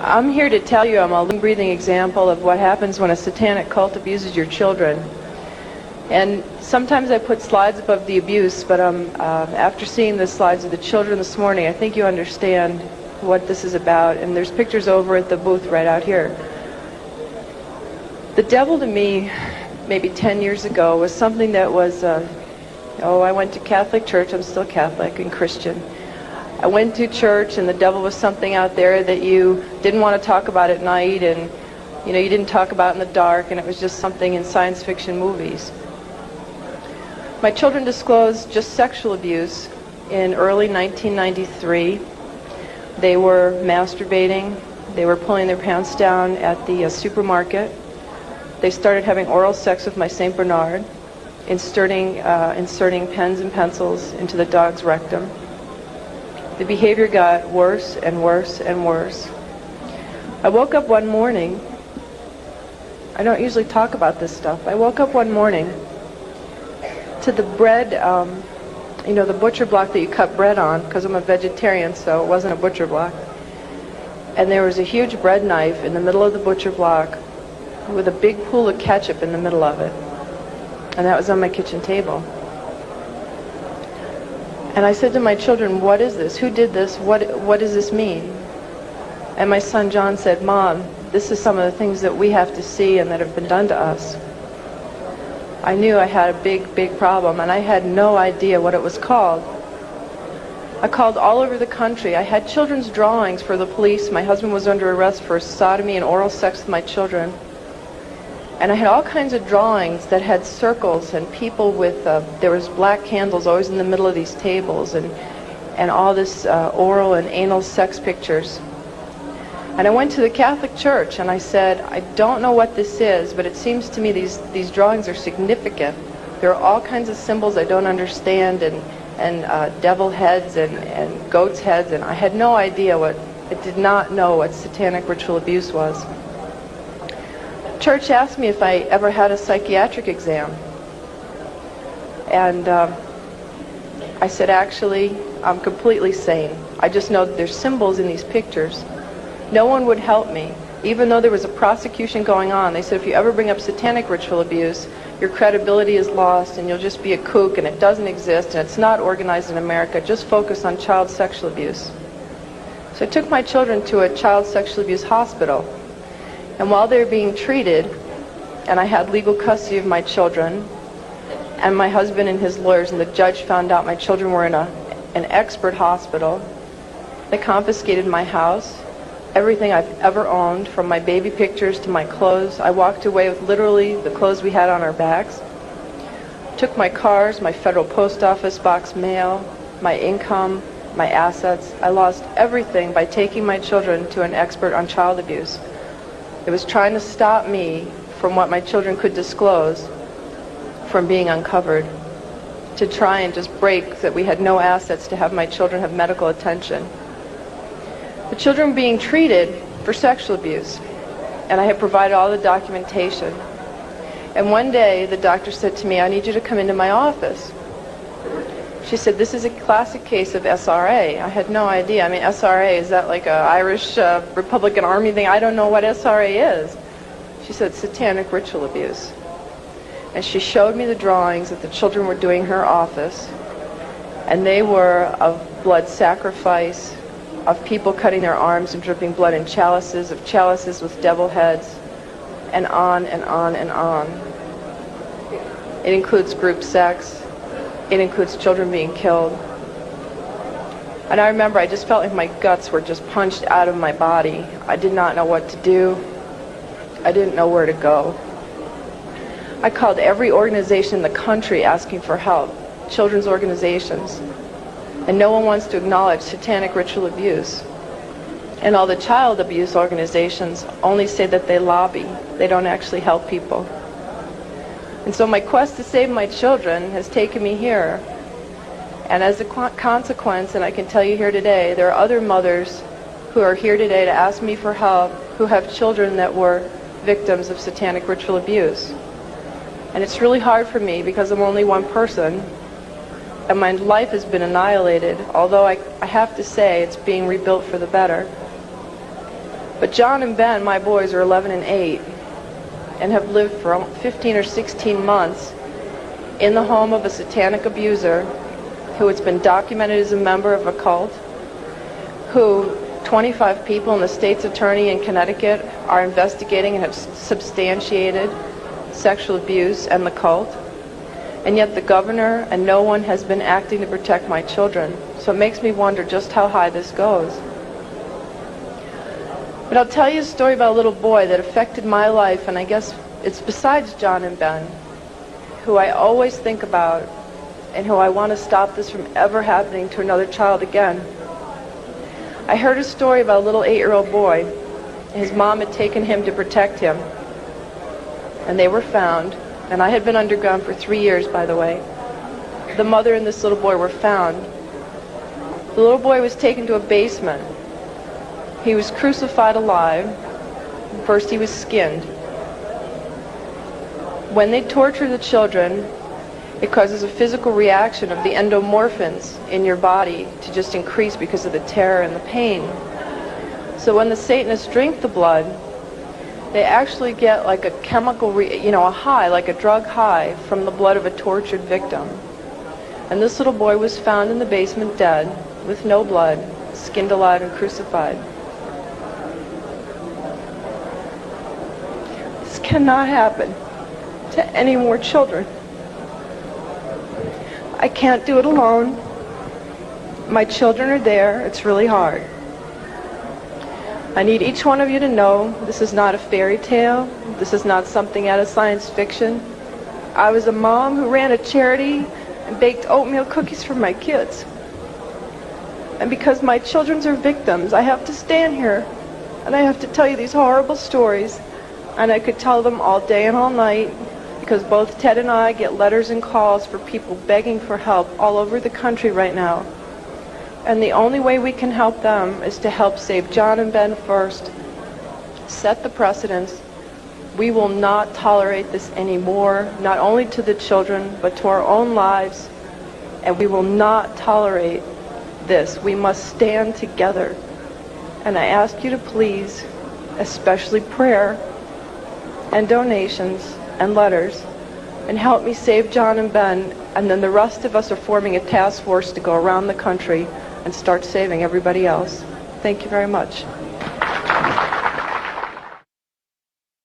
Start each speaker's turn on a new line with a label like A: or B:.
A: I'm here to tell you I'm a living, breathing example of what happens when a satanic cult abuses your children. And sometimes I put slides above the abuse, but after seeing the slides of the children this morning, I think you understand what this is about. And there's pictures over at the booth right out here. The devil to me, maybe 10 years ago, was something that was, I went to Catholic church, I'm still Catholic and Christian. I went to church and the devil was something out there that you didn't want to talk about at night, and you didn't talk about in the dark, and it was just something in science fiction movies. My children disclosed just sexual abuse in early 1993. They were masturbating, they were pulling their pants down at the supermarket. They started having oral sex with my St. Bernard, inserting pens and pencils into the dog's rectum. The behavior got worse and worse and worse. I woke up one morning, I don't usually talk about this stuff, I woke up one morning to the bread, the butcher block that you cut bread on, because I'm a vegetarian, so it wasn't a butcher block. And there was a huge bread knife in the middle of the butcher block with a big pool of ketchup in the middle of it. And that was on my kitchen table. And I said to my children, what is this? Who did this? What does this mean? And my son John said, Mom, this is some of the things that we have to see and that have been done to us. I knew I had a big, big problem, and I had no idea what it was called. I called all over the country. I had children's drawings for the police. My husband was under arrest for sodomy and oral sex with my children. And I had all kinds of drawings that had circles and people with, there was black candles always in the middle of these tables, and all this oral and anal sex pictures. And I went to the Catholic Church and I said, I don't know what this is, but it seems to me these drawings are significant. There are all kinds of symbols I don't understand, and devil heads and goats heads, and I had no idea I did not know what satanic ritual abuse was. Church asked me if I ever had a psychiatric exam, and I said, actually, I'm completely sane. I just know that there's symbols in these pictures. No one would help me. Even though there was a prosecution going on, they said if you ever bring up satanic ritual abuse, your credibility is lost and you'll just be a kook, and it doesn't exist and it's not organized in America. Just focus on child sexual abuse. So I took my children to a child sexual abuse hospital. And while they were being treated, and I had legal custody of my children, and my husband and his lawyers and the judge found out my children were in an expert hospital, they confiscated my house, everything I've ever owned, from my baby pictures to my clothes. I walked away with literally the clothes we had on our backs. Took my cars, my federal post office box mail, my income, my assets. I lost everything by taking my children to an expert on child abuse. It was trying to stop me from what my children could disclose from being uncovered, to try and just break that we had no assets to have my children have medical attention. The children were being treated for sexual abuse, and I had provided all the documentation. And one day the doctor said to me, I need you to come into my office. She said, this is a classic case of SRA. I had no idea. I mean, SRA, is that like an Irish Republican Army thing? I don't know what SRA is. She said, satanic ritual abuse. And she showed me the drawings that the children were doing in her office, and they were of blood sacrifice, of people cutting their arms and dripping blood in chalices, of chalices with devil heads, and on and on and on. It includes group sex. It includes children being killed. And I remember I just felt like my guts were just punched out of my body. I did not know what to do. I didn't know where to go. I called every organization in the country asking for help, children's organizations. And no one wants to acknowledge satanic ritual abuse. And all the child abuse organizations only say that they lobby. They don't actually help people. And so my quest to save my children has taken me here. And as a consequence, and I can tell you here today, there are other mothers who are here today to ask me for help who have children that were victims of satanic ritual abuse. And it's really hard for me because I'm only one person, and my life has been annihilated, although I have to say it's being rebuilt for the better. But John and Ben, my boys, are 11 and 8 and have lived for 15 or 16 months in the home of a satanic abuser who has been documented as a member of a cult, who 25 people and the state's attorney in Connecticut are investigating and have substantiated sexual abuse and the cult. And yet the governor and no one has been acting to protect my children. So it makes me wonder just how high this goes. But I'll tell you a story about a little boy that affected my life, and I guess it's besides John and Ben, who I always think about and who I want to stop this from ever happening to another child again. I heard a story about a little 8-year-old boy. His mom had taken him to protect him, and they were found. And I had been underground for 3 years, by the way. The mother and this little boy were found. The little boy was taken to a basement. He was crucified alive. First he was skinned. When they torture the children, it causes a physical reaction of the endomorphins in your body to just increase because of the terror and the pain. So when the Satanists drink the blood, they actually get like a chemical, a high, like a drug high from the blood of a tortured victim. And this little boy was found in the basement dead, with no blood, skinned alive and crucified. This cannot happen to any more children. I can't do it alone. My children are there. It's really hard. I need each one of you to know this is not a fairy tale. This is not something out of science fiction. I was a mom who ran a charity and baked oatmeal cookies for my kids. And because my children are victims, I have to stand here and I have to tell you these horrible stories. And I could tell them all day and all night, because both Ted and I get letters and calls for people begging for help all over the country right now. And the only way we can help them is to help save John and Ben first, set the precedence. We will not tolerate this anymore, not only to the children, but to our own lives. And we will not tolerate this. We must stand together. And I ask you to please, especially prayer and donations and letters, and help me save John and Ben. And then the rest of us are forming a task force to go around the country and start saving everybody else. Thank you very much.